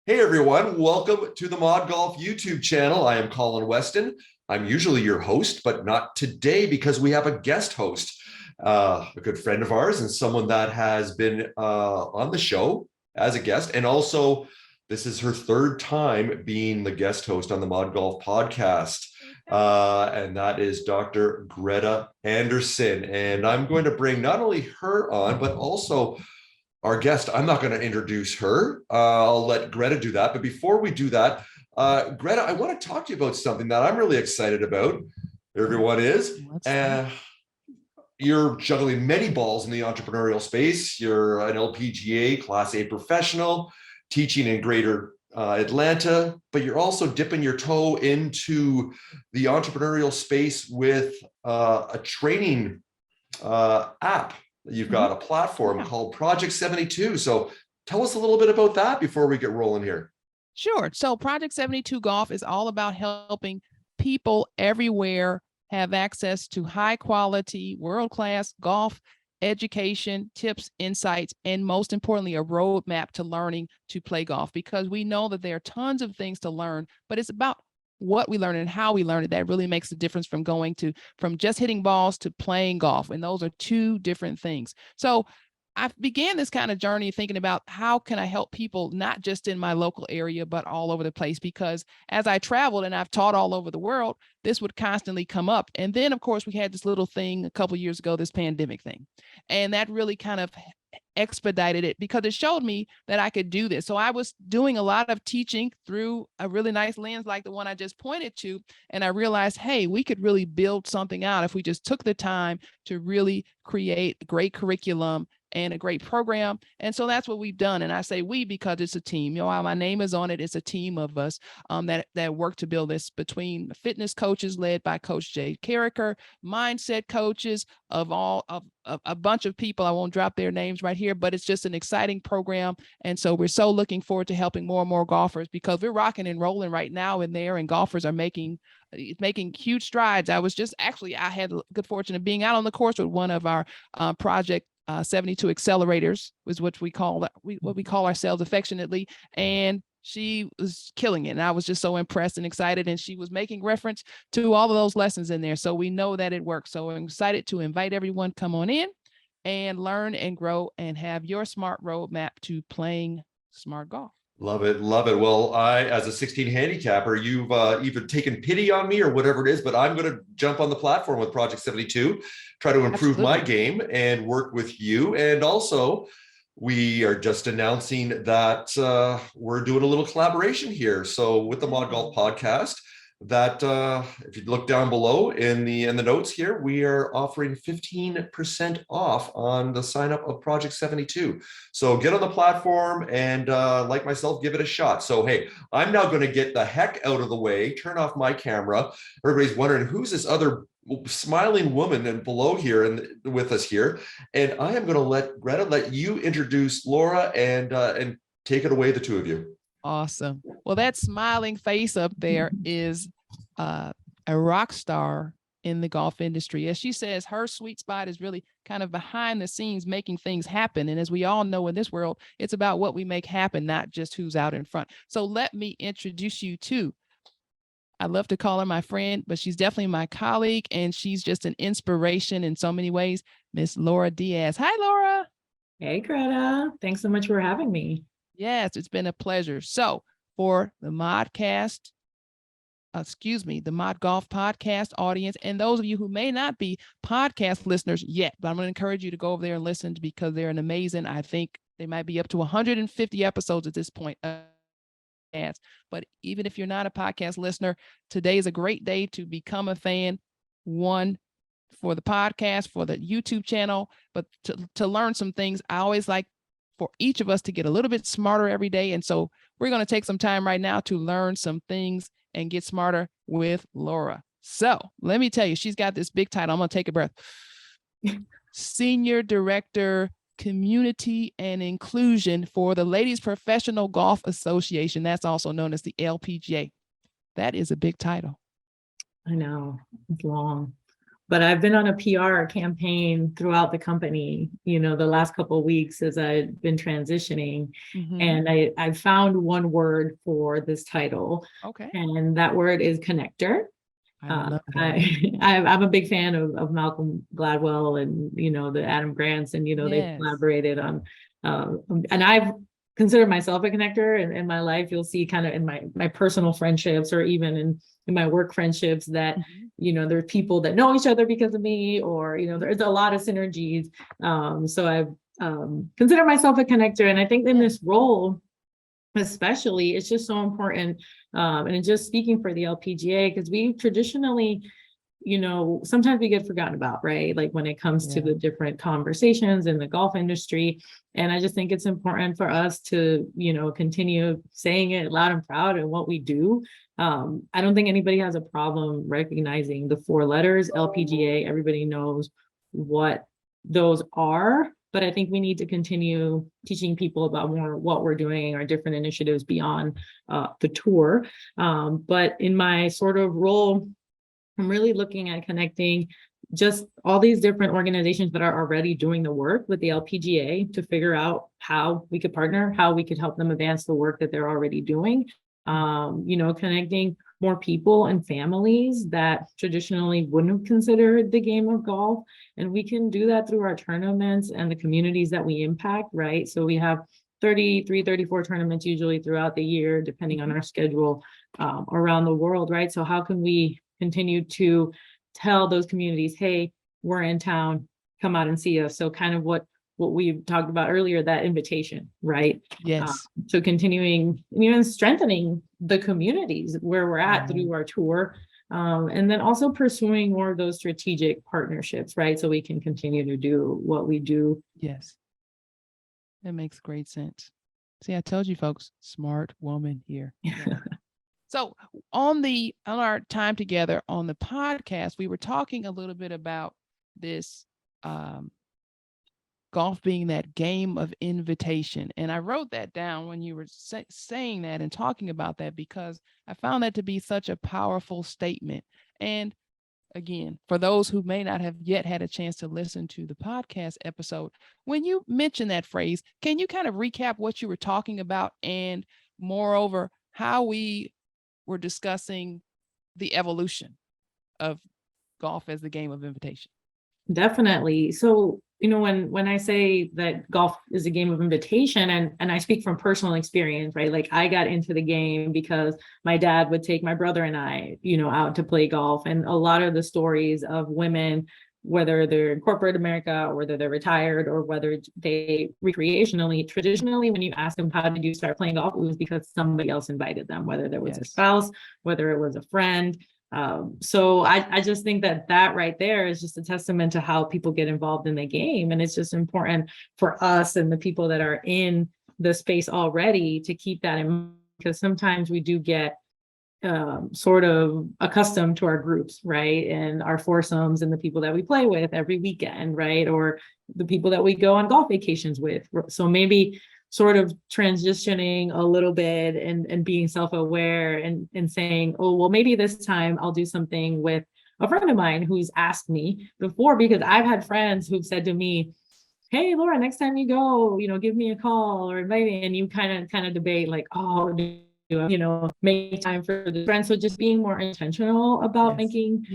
Hey everyone, welcome to the Mod Golf YouTube channel. I am Colin Weston. I'm usually your host, but not today because we have a guest host, a good friend of ours and someone that has been on the show as a guest. And also, this is her third time being the guest host on the Mod Golf podcast. And that is Dr. Greta Anderson. And I'm going to bring not only her on, but also our guest. I'm not going to introduce her. I'll let Greta do that. But before we do that, Greta, I want to talk to you about something that I'm really excited about. Everyone is. You're juggling many balls in the entrepreneurial space. You're an LPGA Class A professional, teaching in Greater Atlanta, but you're also dipping your toe into the entrepreneurial space with a training app. You've got a platform called Project 72. So tell us a little bit about that before we get rolling here. Sure. So Project 72 Golf is all about helping people everywhere have access to high quality, world-class golf education, tips, insights, and most importantly, a roadmap to learning to play golf, because we know that there are tons of things to learn, but it's about what we learn and how we learn it that really makes the difference from from just hitting balls to playing golf. And those are two different things. So I began this kind of journey thinking about how can I help people, not just in my local area, but all over the place, because as I traveled and I've taught all over the world, this would constantly come up. And then of course we had this little thing a couple of years ago, this pandemic thing, and that really kind of expedited it because it showed me that I could do this. So I was doing a lot of teaching through a really nice lens like the one I just pointed to. And I realized, hey, we could really build something out if we just took the time to really create a great curriculum and a great program. And so that's what we've done. And I say we because it's a team. You know, while my name is on it, it's a team of us that work to build this, between fitness coaches led by Coach Jay Carricker, mindset coaches of a bunch of people. I won't drop their names right here, but it's just an exciting program. And so we're so looking forward to helping more and more golfers, because we're rocking and rolling right now in there, and golfers are making huge strides. I had the good fortune of being out on the course with one of our Project 72 accelerators, was what we call ourselves affectionately, and she was killing it. And I was just so impressed and excited, and she was making reference to all of those lessons in there. So we know that it works. So I'm excited to invite everyone, come on in and learn and grow and have your smart roadmap to playing smart golf. Love it. Love it. Well, as a 16 handicapper, you've either taken pity on me or whatever it is, but I'm going to jump on the platform with Project 72, try to improve my game and work with you. And also, we are just announcing that we're doing a little collaboration here. So with the Mod Golf podcast, that if you look down below in the notes here, we are offering 15% off on the sign up of Project 72. So get on the platform and like myself, give it a shot. So hey, I'm now going to get the heck out of the way, turn off my camera. Everybody's wondering who's this other smiling woman and below here and with us here. And I am going to let you introduce Laura and take it away, the two of you. Awesome. Well, that smiling face up there is a rock star in the golf industry. As she says, her sweet spot is really kind of behind the scenes, making things happen. And as we all know in this world, it's about what we make happen, not just who's out in front. So let me introduce you to, I love to call her my friend, but she's definitely my colleague, and she's just an inspiration in so many ways, Miss Laura Diaz. Hi, Laura. Hey, Greta. Thanks so much for having me. Yes, it's been a pleasure. So for the the Mod Golf podcast audience, and those of you who may not be podcast listeners yet, but I'm going to encourage you to go over there and listen, because they're an amazing, I think they might be up to 150 episodes at this point. But even if you're not a podcast listener, today is a great day to become a fan. One, for the podcast, for the YouTube channel, but to learn some things. I always like for each of us to get a little bit smarter every day. And so we're going to take some time right now to learn some things and get smarter with Laura. So let me tell you, she's got this big title. I'm going to take a breath. Senior Director, Community and Inclusion for the Ladies Professional Golf Association. That's also known as the LPGA. That is a big title. I know, it's long. but I've been on a PR campaign throughout the company, the last couple of weeks as I've been transitioning. Mhm. And I found one word for this title, Okay. and that word is connector. I love that. I'm a big fan of Malcolm Gladwell and, the Adam Grants, and, they've Yes. collaborated on, and I've considered myself a connector in my life. You'll see kind of in my personal friendships, or even in my work friendships, that, Mhm. there are people that know each other because of me, or, there's a lot of synergies. So I've considered myself a connector. And I think in Yeah. this role, especially, it's just so important. And just speaking for the LPGA, because we traditionally, sometimes we get forgotten about, right? Like when it comes to Yeah. the different conversations in the golf industry. And I just think it's important for us to, continue saying it loud and proud in what we do. I don't think anybody has a problem recognizing the 4 letters LPGA. Everybody knows what those are. But I think we need to continue teaching people about more what we're doing, our different initiatives beyond the tour. But in my sort of role, I'm really looking at connecting just all these different organizations that are already doing the work with the LPGA to figure out how we could partner, how we could help them advance the work that they're already doing. Connecting more people and families that traditionally wouldn't have considered the game of golf. And we can do that through our tournaments and the communities that we impact, right? So we have 33, 34 tournaments usually throughout the year, depending on our schedule around the world, right? So how can we continue to tell those communities, hey, we're in town, come out and see us? So kind of what we talked about earlier, that invitation, right? Yes. So continuing, even strengthening the communities where we're at through our tour. And then also pursuing more of those strategic partnerships, right? So we can continue to do what we do. Yes. That makes great sense. See, I told you folks, smart woman here. So on our time together on the podcast, we were talking a little bit about this golf being that game of invitation. And I wrote that down when you were saying that and talking about that, because I found that to be such a powerful statement. And again, for those who may not have yet had a chance to listen to the podcast episode, when you mention that phrase, can you kind of recap what you were talking about, and moreover, how we were discussing the evolution of golf as the game of invitation? Definitely. So, when I say that golf is a game of invitation, and I speak from personal experience, right? Like I got into the game because my dad would take my brother and I, out to play golf. And a lot of the stories of women, whether they're in corporate America or whether they're retired or whether they recreationally, traditionally, when you ask them how did you start playing golf, it was because somebody else invited them, whether there was a spouse, whether it was a friend. So I just think that right there is just a testament to how people get involved in the game. And it's just important for us and the people that are in the space already to keep that in mind, because sometimes we do get sort of accustomed to our groups, right? And our foursomes and the people that we play with every weekend, right? Or the people that we go on golf vacations with. So maybe sort of transitioning a little bit and being self-aware and saying, oh, well, maybe this time I'll do something with a friend of mine who's asked me before, because I've had friends who've said to me, hey, Laura, next time you go, give me a call or invite me. And you kind of debate like, oh, make time for the friends. So just being more intentional about making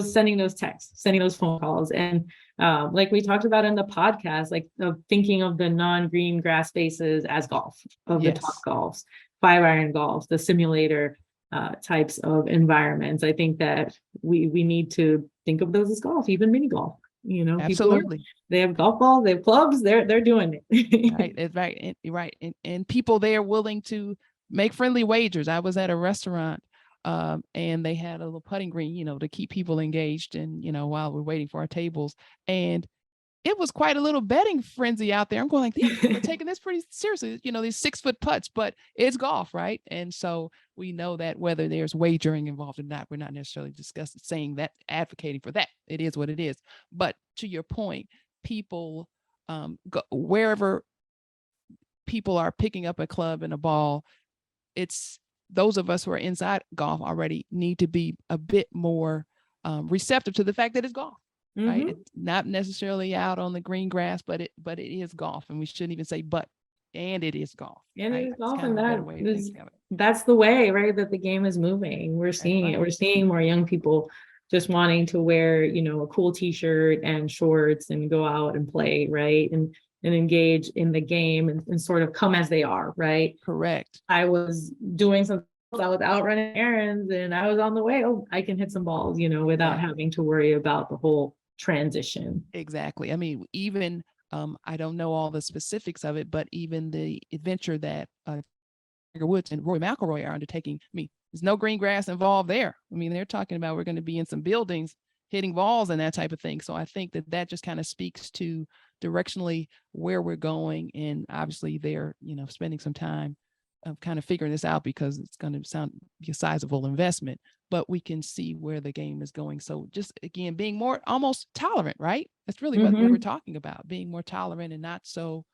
sending those texts, sending those phone calls. And like we talked about in the podcast, like thinking of the non-green grass spaces as golf, of the top golfs, 5-iron golfs, the simulator types of environments. I think that we need to think of those as golf, even mini golf. Absolutely. They have golf balls, they have clubs, they're doing it. Right. It's right. Right. And people there willing to make friendly wagers. I was at a restaurant and they had a little putting green, to keep people engaged and, while we're waiting for our tables. And it was quite a little betting frenzy out there. I'm going like, these people are taking this pretty seriously, these 6-foot putts, but it's golf, right? And so we know that whether there's wagering involved or not, we're not necessarily saying that, advocating for that. It is what it is. But to your point, people go wherever people are picking up a club and a ball, it's those of us who are inside golf already need to be a bit more receptive to the fact that it's golf. right? It's not necessarily out on the green grass, but it is golf, and we shouldn't even say but, and it is golf. And right? it is It's golf, kind and of a better that way of is, thinking of it. that's the way, right, that the game is moving. We're seeing it. right. We're seeing more young people just wanting to wear, a cool t-shirt and shorts and go out and play, right? And engage in the game and sort of come as they are, right? Correct. I was doing something, I was out running errands and I was on the way. Oh, I can hit some balls, without Exactly. having to worry about the whole transition. Exactly. I mean, even I don't know all the specifics of it, but even the adventure that Tiger Woods and Rory McIlroy are undertaking, I mean, there's no green grass involved there. I mean, they're talking about we're going to be in some buildings hitting balls and that type of thing. So I think that just kind of speaks to directionally where we're going, and obviously they're spending some time of kind of figuring this out because it's going to be a sizable investment, but we can see where the game is going. So just again, being more almost tolerant, right? That's really what we're talking about, being more tolerant and not so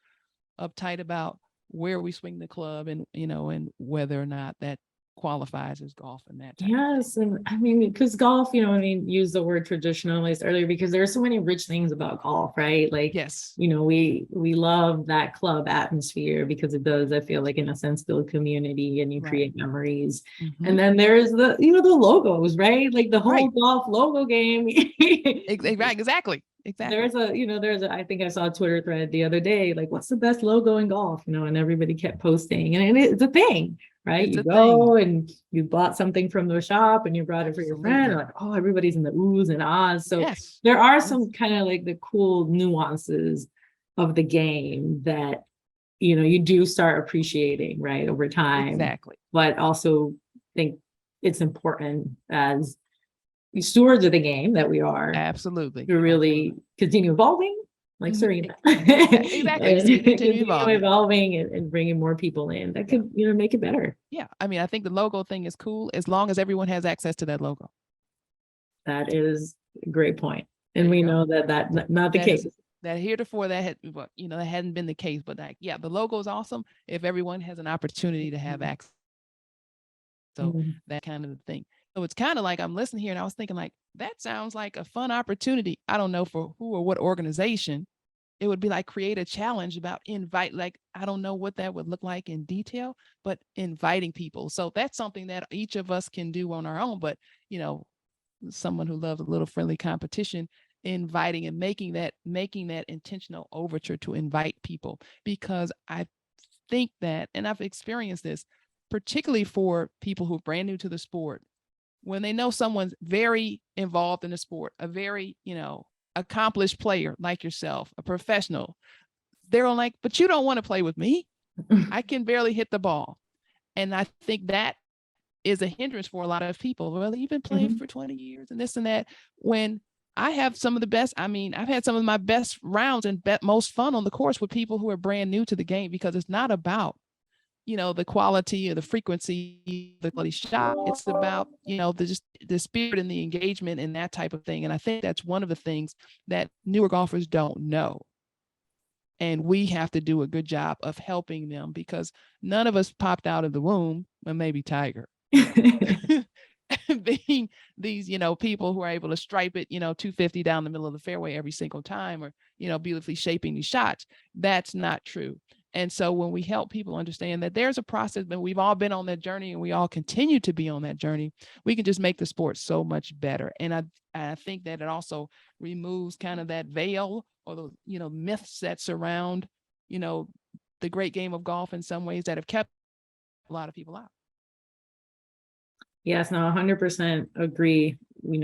uptight about where we swing the club and and whether or not that qualifies as golf and that type of Yes, thing. and I mean, because golf, use the word traditionalist earlier because there are so many rich things about golf, right? Like, Yes. we love that club atmosphere because it does, I feel like, in a sense, build community and you Right. create memories. Mhm. And then there's the, the logos, right? Like the whole Right. golf logo game. Right. Exactly. There's a, I think I saw a Twitter thread the other day, like, what's the best logo in golf? And everybody kept posting, and it's a thing, right? It's You a go thing. and you bought something from the shop and you brought it for your friend, Absolutely. and like, oh, everybody's in the oohs and ahs. So Yes. there are Yes. some kind of like the cool nuances of the game that, you do start appreciating, right, over time. Exactly. But also think it's important as stewards of the game that we are Absolutely. to really continue evolving, like Mhm. Serena. Exactly. And Continue continue evolving. evolving and bringing more people in that could, make it better. Yeah. I mean, I think the logo thing is cool as long as everyone has access to that logo. That is a great point. There And you we go. know that not the That case. that heretofore that had that hadn't been the case, but like, yeah, the logo is awesome if everyone has an opportunity to have access. So Mhm. that kind of thing. So it's kind of like I'm listening here and I was thinking like, that sounds like a fun opportunity. I don't know for who or what organization. It would be like create a challenge about like, I don't know what that would look like in detail, but inviting people. So that's something that each of us can do on our own, but someone who loves a little friendly competition, inviting and making that intentional overture to invite people, because I think that, and I've experienced this, particularly for people who are brand new to the sport, when they know someone's very involved in the sport, a very, accomplished player like yourself, a professional, they're like, but you don't want to play with me. I can barely hit the ball. And I think that is a hindrance for a lot of people. Well, you've been playing for 20 years and this and that. When I have some of the best, I mean, I've had some of my best rounds and most fun on the course with people who are brand new to the game, because it's not about, the quality or the frequency, the quality shot. It's about, the spirit and the engagement and that type of thing. And I think that's one of the things that newer golfers don't know. And we have to do a good job of helping them, because none of us popped out of the womb, but maybe Tiger, being these, people who are able to stripe it, 250 down the middle of the fairway every single time, or, beautifully shaping these shots. That's not true. And so when we help people understand that there's a process, but we've all been on that journey and we all continue to be on that journey, we can just make the sport so much better. And I think that it also removes kind of that veil or the, myths that surround, the great game of golf in some ways that have kept a lot of people out. Yes, no, 100% agree. We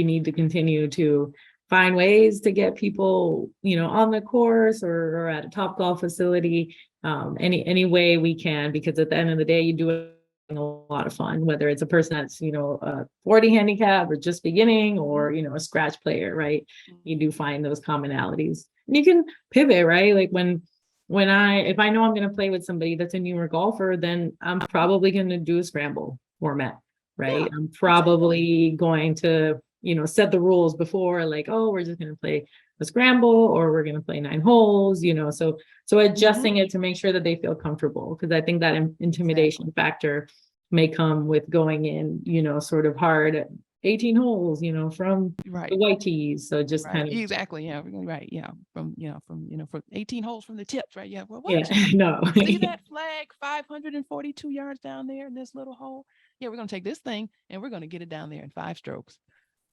need to continue to find ways to get people, on the course or at a top golf facility, any way we can, because at the end of the day, you do it a lot of fun, whether it's a person that's, a 40 handicap or just beginning, or, a scratch player, right? You do find those commonalities. And you can pivot, right? Like if I know I'm going to play with somebody that's a newer golfer, then I'm probably going to do a scramble format, right? Yeah, I'm probably going to, set the rules before, like, oh, we're just going to play a scramble or we're going to play 9 holes, so adjusting it to make sure that they feel comfortable. Because I think that intimidation factor may come with going in, sort of hard 18 holes, from Right. the white tees. So just Right. kind of, Exactly. Yeah. Right. Yeah. From, from 18 holes from the tips. Right. Yeah. Well, yeah, what? no. See that flag 542 yards down there in this little hole? Yeah. We're going to take this thing and we're going to get it down there in 5 strokes.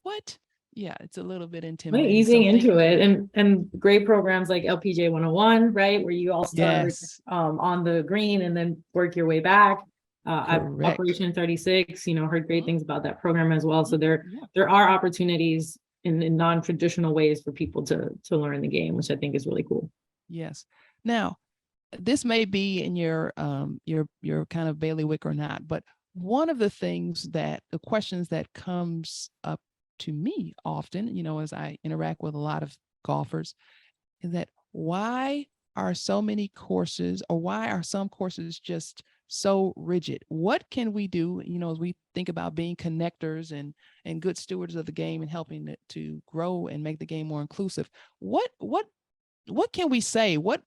What? Yeah. It's a little bit Like intimidating. easing So into it, and great programs like LPGA 101, right, where you all start yes. on the green and then work your way back. Correct. Operation 36, heard great Mhm. things about that program as well. So there Yeah. there are opportunities in non-traditional ways for people to learn the game, which I think is really cool. Yes. Now, this may be in your kind of bailiwick or not, but one of the things that the questions that comes up to me often, as I interact with a lot of golfers, is that why are so many courses, or why are some courses just so rigid? What can we do, as we think about being connectors and good stewards of the game and helping it to grow and make the game more inclusive? What can we say? What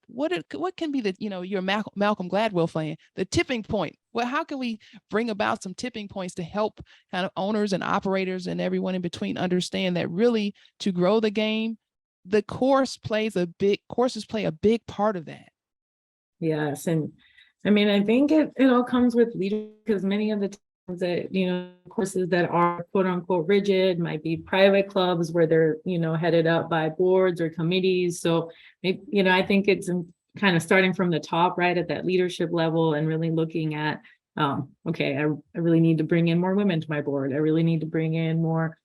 can be the, your Malcolm Gladwell saying, the tipping point? Well, how can we bring about some tipping points to help kind of owners and operators and everyone in between understand that really to grow the game, the courses play a big part of that. Yes, and I mean, I think it all comes with leadership, because many of the times that, courses that are quote unquote rigid might be private clubs where they're, headed up by boards or committees. So, I think it's kind of starting from the top, right, at that leadership level, and really looking at, okay, I really need to bring in more women to my board. I really need to bring in more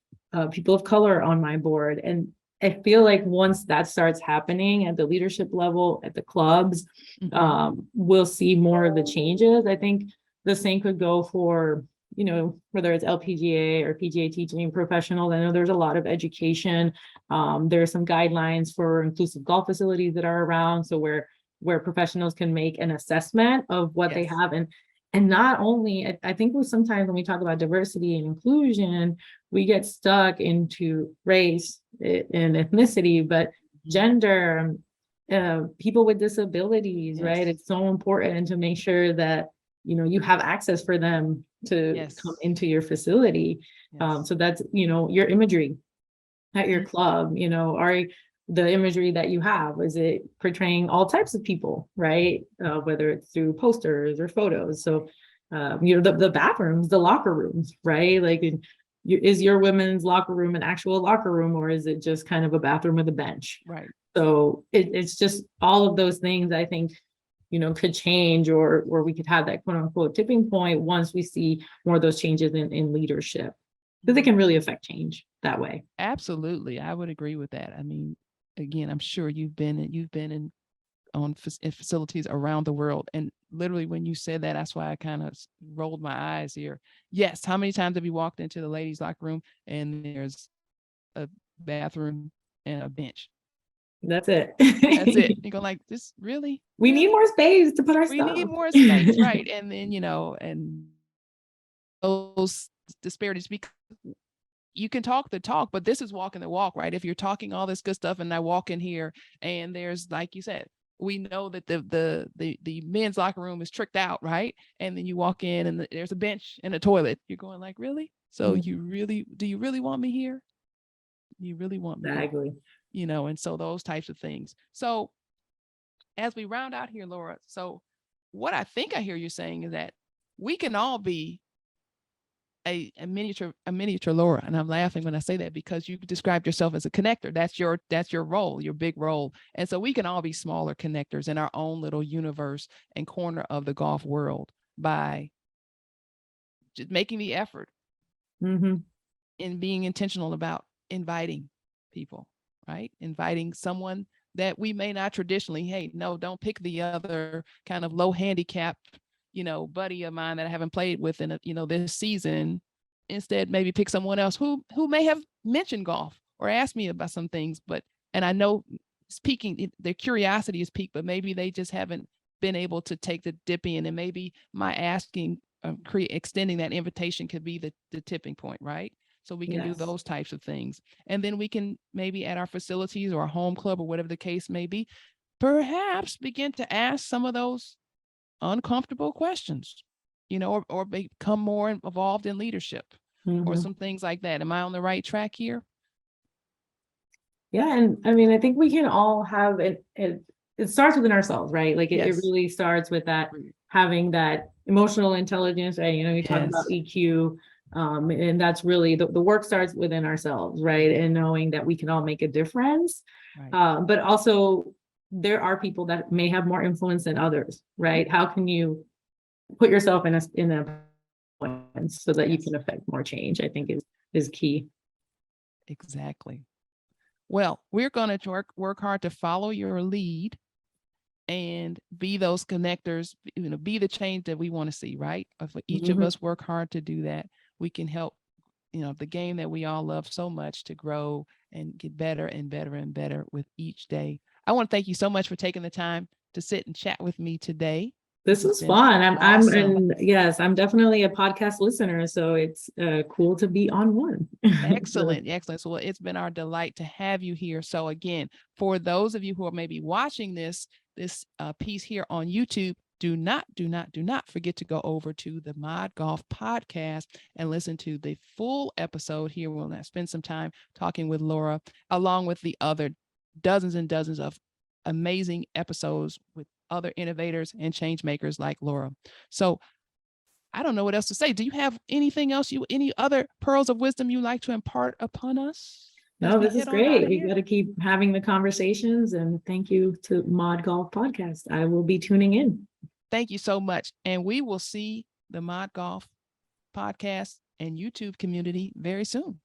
people of color on my board. And I feel like once that starts happening at the leadership level, at the clubs, we'll see more of the changes. I think the same could go for, whether it's LPGA or PGA teaching professionals. I know there's a lot of education. There are some guidelines for inclusive golf facilities that are around. So where professionals can make an assessment of what they Yes. have. And not only, I think sometimes when we talk about diversity and inclusion, we get stuck into race and ethnicity, but gender, people with disabilities, Yes. right? It's so important to make sure that, you have access for them to Yes. come into your facility. Yes. So that's, your imagery at your Mhm. club, are the imagery that you have, is it portraying all types of people, right? Whether it's through posters or photos. So, the bathrooms, the locker rooms, right? Like, is your women's locker room an actual locker room, or is it just kind of a bathroom with a bench? Right. So it's just all of those things, I think, could change, or we could have that quote unquote tipping point once we see more of those changes in leadership, because it can really affect change that way. Absolutely. I would agree with that. I mean, again, I'm sure you've been in facilities around the world. And literally when you said that, that's why I kind of rolled my eyes here. Yes. How many times have you walked into the ladies' locker room and there's a bathroom and a bench? That's it. That's it. You go like, this really? We need more space to put our We stuff. need more space, right? And then, and those disparities, because you can talk the talk, but this is walking the walk, right? If you're talking all this good stuff and I walk in here and there's, like you said, we know that the men's locker room is tricked out, right? And then you walk in and there's a bench and a toilet. You're going like, really? So do you really want me here? You really want me Exactly. here? And so those types of things. So as we round out here, Laura, so what I think I hear you saying is that we can all be a miniature Laura. And I'm laughing when I say that because you described yourself as a connector. That's your role, your big role. And so we can all be smaller connectors in our own little universe and corner of the golf world by just making the effort and being intentional about inviting people, right? Inviting someone that we may not traditionally, hey, no, don't pick the other kind of low handicap, buddy of mine that I haven't played with in this season. Instead, maybe pick someone else who may have mentioned golf or asked me about some things, and I know their curiosity is piqued, but maybe they just haven't been able to take the dip in, and maybe my asking, extending that invitation could be the tipping point, right? So we can do those types of things. And then we can maybe at our facilities or our home club or whatever the case may be, perhaps begin to ask some of those uncomfortable questions, or become more involved in leadership. or Mhm. some things like that. Am I on the right track here? Yeah, and I mean, I think we can all have it starts within ourselves, right? Like it Yes. really starts with that Right. having that emotional intelligence, right? You know, you talk about Yes. EQ, and that's really the work starts within ourselves, right? And knowing that we can all make a difference. Right. But also there are people that may have more influence than others, right? How can you put yourself in a place so that you Yes. can affect more change, I think is key. Exactly. Well, we're going to work hard to follow your lead and be those connectors, be the change that we want to see, right? If each of Mhm. us work hard to do that, we can help, the game that we all love so much to grow and get better and better and better with each day. I want to thank you so much for taking the time to sit and chat with me today. This has was been fun. awesome. And yes, I'm definitely a podcast listener, so it's cool to be on one. Excellent, excellent. So it's been our delight to have you here. So again, for those of you who are maybe watching this piece here on YouTube, do not forget to go over to the Mod Golf podcast and listen to the full episode here. We'll now spend some time talking with Laura, along with the other dozens and dozens of amazing episodes with other innovators and change makers like Laura. So I don't know what else to say. Do you have anything else, any other pearls of wisdom you like to impart upon us? No, this is great. We got to keep having the conversations, and thank you to Mod Golf Podcast. I will be tuning in. Thank you so much. And we will see the Mod Golf podcast and YouTube community very soon.